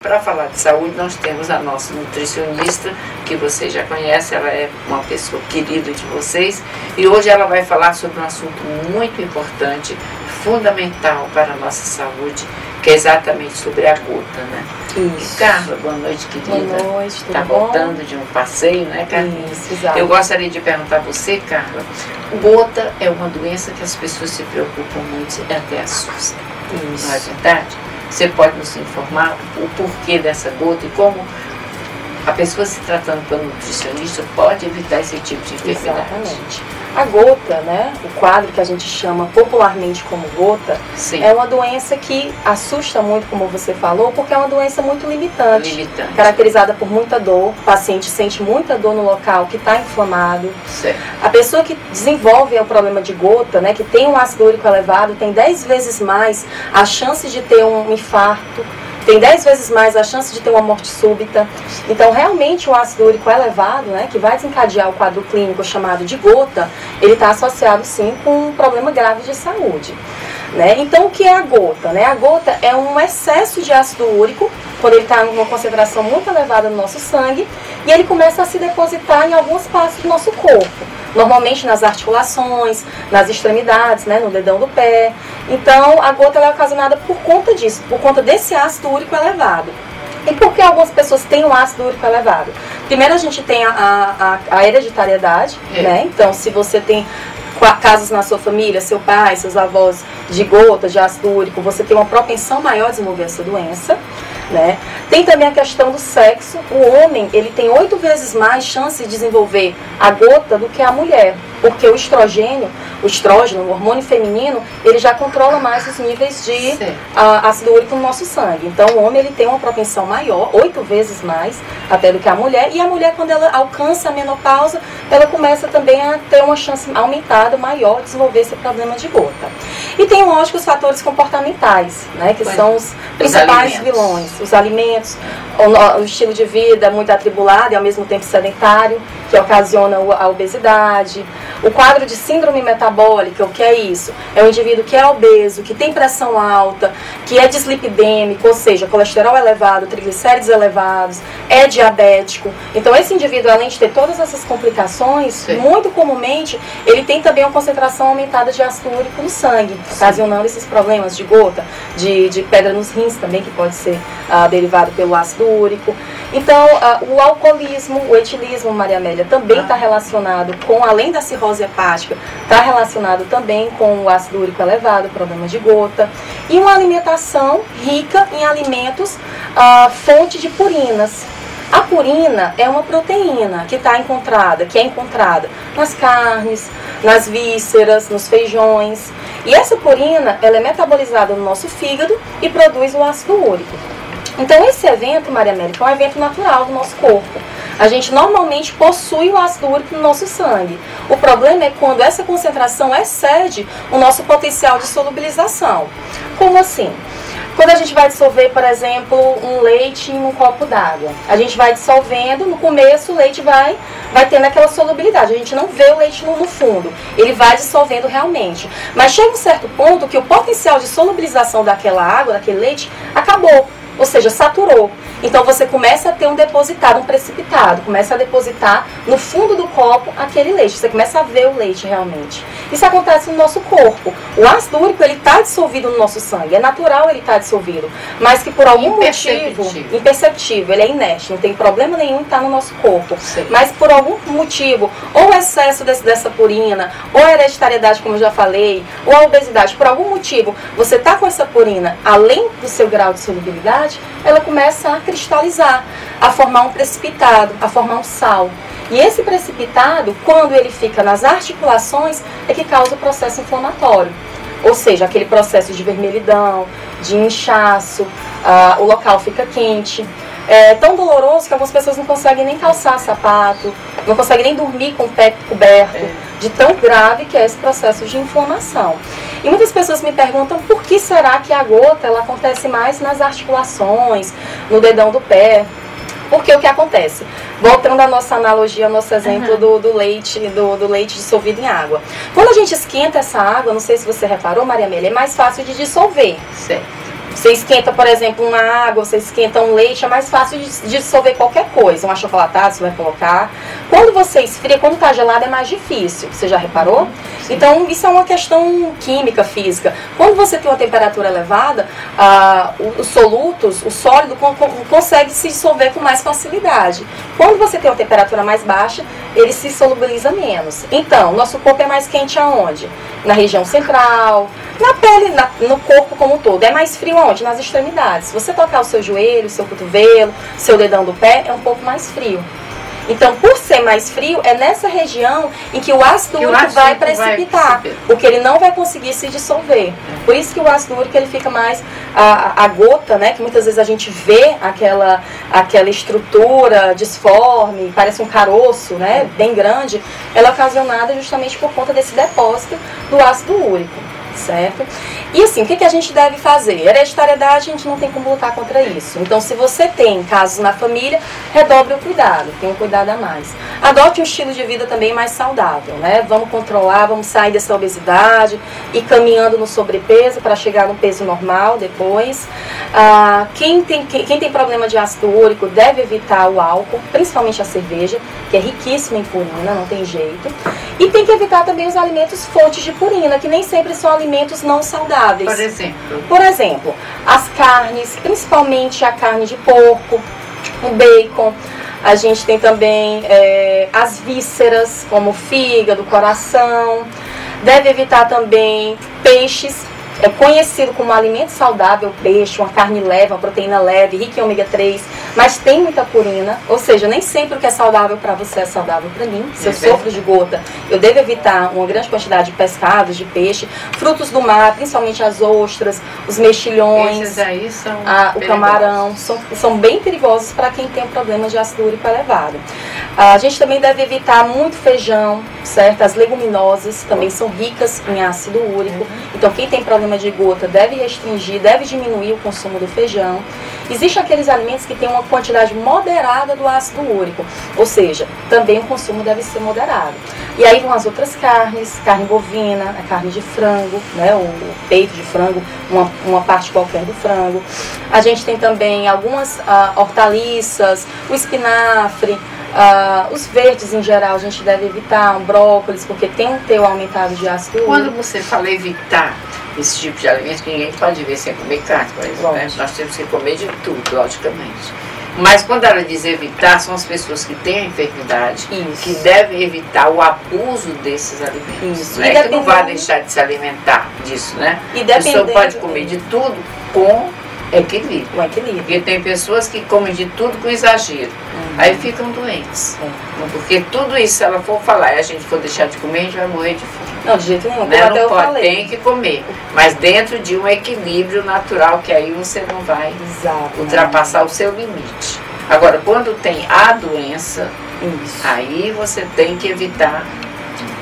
para falar de saúde, nós temos a nossa nutricionista, que vocês já conhecem, ela é uma pessoa querida de vocês, e hoje ela vai falar sobre um assunto muito importante, fundamental para a nossa saúde, que é exatamente sobre a gota, né? Isso. E Carla, boa noite, querida. Boa noite, tudo Tá bom? voltando de um passeio, né, Carla? Isso, exato. Eu gostaria de perguntar a você, Carla, gota é uma doença que as pessoas se preocupam muito e até assustam. Isso. Não é verdade? Você pode nos informar o porquê dessa gota e como a pessoa se tratando pelo nutricionista pode evitar esse tipo de enfermidade? Exatamente. A gota, né, o quadro que a gente chama popularmente como gota, Sim. é uma doença que assusta muito, como você falou, porque é uma doença muito limitante. Limitante. Caracterizada por muita dor, o paciente sente muita dor no local que está inflamado. Certo. A pessoa que desenvolve o problema de gota, né, que tem um ácido úrico elevado, tem 10 vezes mais a chance de ter um infarto, tem 10 vezes mais a chance de ter uma morte súbita. Então, realmente, o ácido úrico elevado, né, que vai desencadear o quadro clínico chamado de gota, ele está associado, sim, com um problema grave de saúde. Né? Então, o que é a gota? Né? A gota é um excesso de ácido úrico, quando ele está em uma concentração muito elevada no nosso sangue, e ele começa a se depositar em algumas partes do nosso corpo. Normalmente nas articulações, nas extremidades, né, no dedão do pé. Então, a gota ela é ocasionada por conta disso, por conta desse ácido úrico elevado. E por que algumas pessoas têm um ácido úrico elevado? Primeiro, a gente tem a hereditariedade, né? Então, se você tem casos na sua família, seu pai, seus avós de gota, de ácido úrico, você tem uma propensão maior a desenvolver essa doença. Né? Tem também a questão do sexo. O homem ele tem 8 vezes mais chance de desenvolver a gota do que a mulher, porque o estrógeno, o hormônio feminino, ele já controla mais os níveis de ácido úrico no nosso sangue. Então o homem ele tem uma propensão maior, 8 vezes mais até do que a mulher, e a mulher, quando ela alcança a menopausa, ela começa também a ter uma chance aumentada, maior, de desenvolver esse problema de gota. E tem, lógico, os fatores comportamentais, né, que são os principais vilões. Os alimentos, o estilo de vida muito atribulado e ao mesmo tempo sedentário, que ocasiona a obesidade. O quadro de síndrome metabólica, o que é isso? É um indivíduo que é obeso, que tem pressão alta, que é dislipidêmico, ou seja, colesterol elevado, triglicéridos elevados, é diabético. Então esse indivíduo, além de ter todas essas complicações, sim, muito comumente ele tem também uma concentração aumentada de ácido úrico no sangue, sim, ocasionando esses problemas de gota, de pedra nos rins também, que pode ser derivado pelo ácido úrico. Então, o alcoolismo, o etilismo, Maria Amélia, também está relacionado com, além da cirrose hepática, está relacionado também com o ácido úrico elevado, problema de gota. E uma alimentação rica em alimentos fonte de purinas. A purina é uma proteína que é encontrada nas carnes, nas vísceras, nos feijões. E essa purina, ela é metabolizada no nosso fígado e produz o ácido úrico. Então esse evento, Maria América, é um evento natural do nosso corpo. A gente normalmente possui o ácido úrico no nosso sangue. O problema é quando essa concentração excede o nosso potencial de solubilização. Como assim? Quando a gente vai dissolver, por exemplo, um leite em um copo d'água, a gente vai dissolvendo, no começo o leite vai tendo aquela solubilidade, a gente não vê o leite no fundo, ele vai dissolvendo realmente. Mas chega um certo ponto que o potencial de solubilização daquela água, daquele leite, acabou. Ou seja, saturou. Então você começa a ter um depositado, um precipitado, começa a depositar no fundo do copo aquele leite, você começa a ver o leite realmente. Isso acontece no nosso corpo. O ácido úrico, ele está dissolvido no nosso sangue, é natural ele estar dissolvido, mas que por algum motivo, imperceptível, ele é inerte, não tem problema nenhum em estar no nosso corpo. Sim. Mas por algum motivo, ou o excesso dessa purina, ou a hereditariedade, como eu já falei, ou a obesidade, por algum motivo, você está com essa purina além do seu grau de solubilidade, ela começa a cristalizar, a formar um precipitado, a formar um sal. E esse precipitado, quando ele fica nas articulações, é que causa o processo inflamatório. Ou seja, aquele processo de vermelhidão, de inchaço, o local fica quente. É tão doloroso que algumas pessoas não conseguem nem calçar sapato, não conseguem nem dormir com o pé coberto, de tão grave que é esse processo de inflamação. E muitas pessoas me perguntam por que será que a gota ela acontece mais nas articulações, no dedão do pé. Porque o que acontece? Voltando à nossa analogia, ao nosso exemplo do leite dissolvido em água. Quando a gente esquenta essa água, não sei se você reparou, Maria Amélia, é mais fácil de dissolver. Certo. Você esquenta, por exemplo, uma água, você esquenta um leite, é mais fácil de dissolver qualquer coisa. Um achocolatado você vai colocar. Quando você esfria, quando está gelado é mais difícil. Você já reparou? Sim. Então, isso é uma questão química, física. Quando você tem uma temperatura elevada, os solutos, o sólido consegue se dissolver com mais facilidade. Quando você tem uma temperatura mais baixa, ele se solubiliza menos. Então, nosso corpo é mais quente aonde? Na região central, na pele, no corpo como um todo. É mais frio aonde? Nas extremidades. Se você tocar o seu joelho, o seu cotovelo, o seu dedão do pé, é um pouco mais frio. Então, por ser mais frio, é nessa região em que o ácido úrico vai precipitar, porque ele não vai conseguir se dissolver. Por isso que o ácido úrico ele fica mais a gota, né, que muitas vezes a gente vê aquela estrutura disforme, parece um caroço, né, bem grande, ela é ocasionada justamente por conta desse depósito do ácido úrico. Certo? E assim, o que a gente deve fazer? Hereditariedade, a gente não tem como lutar contra isso. Então, se você tem casos na família, redobre o cuidado, tenha um cuidado a mais. Adote um estilo de vida também mais saudável, né? Vamos controlar, vamos sair dessa obesidade e caminhando no sobrepeso para chegar no peso normal depois. Quem tem problema de ácido úrico deve evitar o álcool, principalmente a cerveja, que é riquíssima em purina, não tem jeito. E tem que evitar também os alimentos fontes de purina, que nem sempre são alimentos não saudáveis. Por exemplo, as carnes, principalmente a carne de porco, o bacon. A gente tem também as vísceras, como o fígado, coração. Deve evitar também peixes. É conhecido como alimento saudável, peixe, uma carne leve, uma proteína leve, rica em ômega 3, mas tem muita purina, ou seja, nem sempre o que é saudável para você é saudável para mim. Se eu sofro de gota, eu devo evitar uma grande quantidade de pescados, de peixe, frutos do mar, principalmente as ostras, os mexilhões, esses aí são o camarão, são bem perigosos para quem tem um problema de ácido úrico elevado. A gente também deve evitar muito feijão, certo? As leguminosas também são ricas em ácido úrico, então quem tem problema de gota deve restringir, deve diminuir o consumo do feijão. Existem aqueles alimentos que têm uma quantidade moderada do ácido úrico, ou seja, também o consumo deve ser moderado. E aí vão as outras carnes, carne bovina, a carne de frango, né, o peito de frango, uma parte qualquer do frango. A gente tem também algumas hortaliças, o espinafre, os verdes em geral a gente deve evitar, um brócolis, porque tem um teor aumentado de ácido úrico. Quando você fala evitar esse tipo de alimento, que ninguém pode viver sem comer carne, por exemplo, né? Nós temos que comer de tudo, logicamente. Mas quando ela diz evitar, são as pessoas que têm a enfermidade, que devem evitar o abuso desses alimentos. Né? Que não vai deixar de se alimentar disso, né? A pessoa pode comer de tudo com equilíbrio. Porque tem pessoas que comem de tudo com exagero. Aí ficam doentes. Porque tudo isso, se ela for falar e a gente for deixar de comer, a gente vai morrer de fome. Não, de jeito nenhum. Né? Não pode, tem que comer. Mas dentro de um equilíbrio natural, que aí você não vai ultrapassar o seu limite. Agora, quando tem a doença, aí você tem que evitar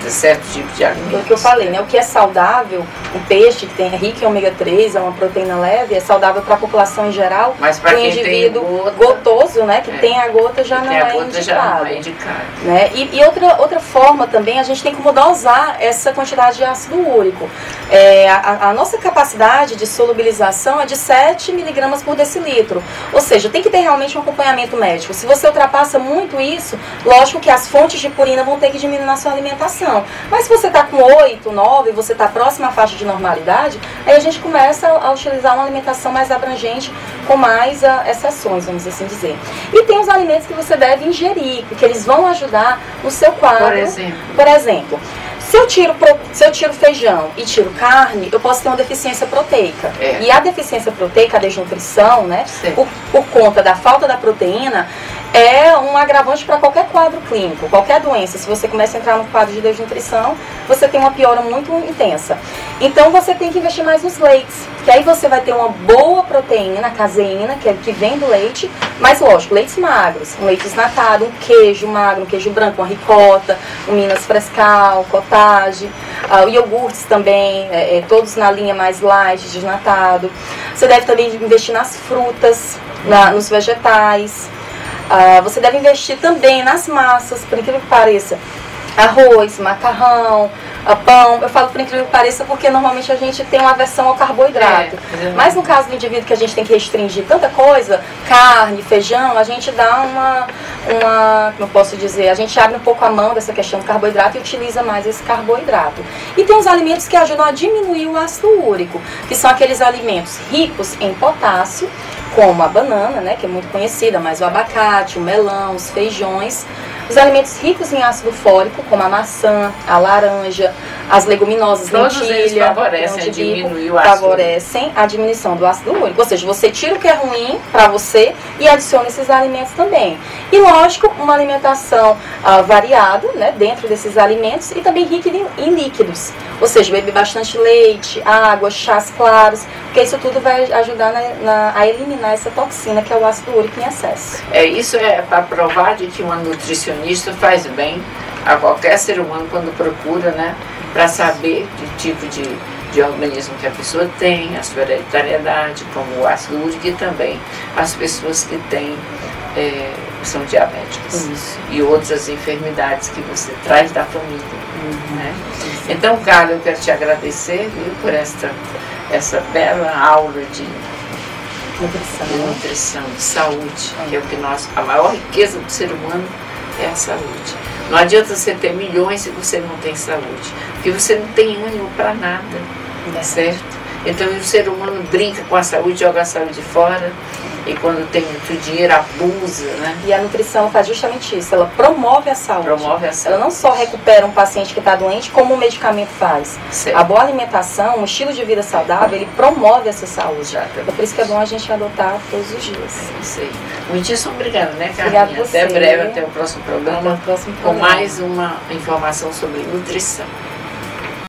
certo tipo de alimento. Foi o que eu falei, né? O que é saudável, o peixe que tem rico em ômega 3, é uma proteína leve, é saudável para a população em geral. Mas para quem indivíduo tem gota, gotoso, né? Que tem a gota já não é indicado. Né? E outra forma também, a gente tem como dosar essa quantidade de ácido úrico. A nossa capacidade de solubilização é de 7 miligramas por decilitro. Ou seja, tem que ter realmente um acompanhamento médico. Se você ultrapassa muito isso, lógico que as fontes de purina vão ter que diminuir na sua alimentação. Mas se você está com 8, 9, você está próximo à faixa de normalidade, aí a gente começa a utilizar uma alimentação mais abrangente, com mais exceções, vamos assim dizer. E tem os alimentos que você deve ingerir, porque eles vão ajudar no seu quadro. Por exemplo, se eu tiro feijão e tiro carne, eu posso ter uma deficiência proteica. E a deficiência proteica, a desnutrição, né, por conta da falta da proteína, é um agravante para qualquer quadro clínico, qualquer doença. Se você começa a entrar no quadro de desnutrição, você tem uma piora muito intensa. Então você tem que investir mais nos leites, que aí você vai ter uma boa proteína, a caseína, que é que vem do leite, mas lógico, leites magros, um leite desnatado, um queijo magro, um queijo branco, uma ricota, um Minas Frescal, cottage, iogurtes também, todos na linha mais light, desnatado. Você deve também investir nas frutas, nos vegetais. Você deve investir também nas massas, por incrível que pareça, arroz, macarrão, pão. Eu falo por incrível que pareça porque normalmente a gente tem uma aversão ao carboidrato. Mas no caso do indivíduo que a gente tem que restringir tanta coisa, carne, feijão, a gente dá uma como eu posso dizer, a gente abre um pouco a mão dessa questão do carboidrato e utiliza mais esse carboidrato. E tem os alimentos que ajudam a diminuir o ácido úrico, que são aqueles alimentos ricos em potássio, como a banana, né, que é muito conhecida, mas o abacate, o melão, os feijões. Os alimentos ricos em ácido fólico, como a maçã, a laranja, as leguminosas, todos lentilha, eles favorecem a diminuir o ácido favorecem a diminuição do ácido úrico. Ou seja, você tira o que é ruim para você e adiciona esses alimentos também. E lógico, uma alimentação variada, né, dentro desses alimentos e também rica em líquidos. Ou seja, beber bastante leite, água, chás claros, porque isso tudo vai ajudar a eliminar essa toxina que é o ácido úrico em excesso. Isso é para provar de que uma nutricionista faz bem a qualquer ser humano quando procura, né, para saber que tipo de organismo que a pessoa tem, a sua hereditariedade, como o ácido úrico e também as pessoas que têm, são diabéticas e outras enfermidades que você traz da família. Né? Então, Carla, eu quero te agradecer, viu, por essa bela aula de nutrição, de saúde, que é o que a maior riqueza do ser humano é a saúde. Não adianta você ter milhões se você não tem saúde, porque você não tem ânimo para nada, certo? Então o ser humano brinca com a saúde, joga a saúde fora, e quando tem muito dinheiro, abusa, né? E a nutrição faz justamente isso, ela promove a saúde. Promove a saúde. Ela não só recupera um paciente que está doente, como o medicamento faz. Certo. A boa alimentação, um estilo de vida saudável, ele promove essa saúde. É por isso que é bom a gente adotar todos os dias. Isso aí. Muitíssimo obrigada, né, Carlinha? Obrigada a você. Até breve, até o próximo programa, Até o próximo com programa. mais uma informação sobre nutrição.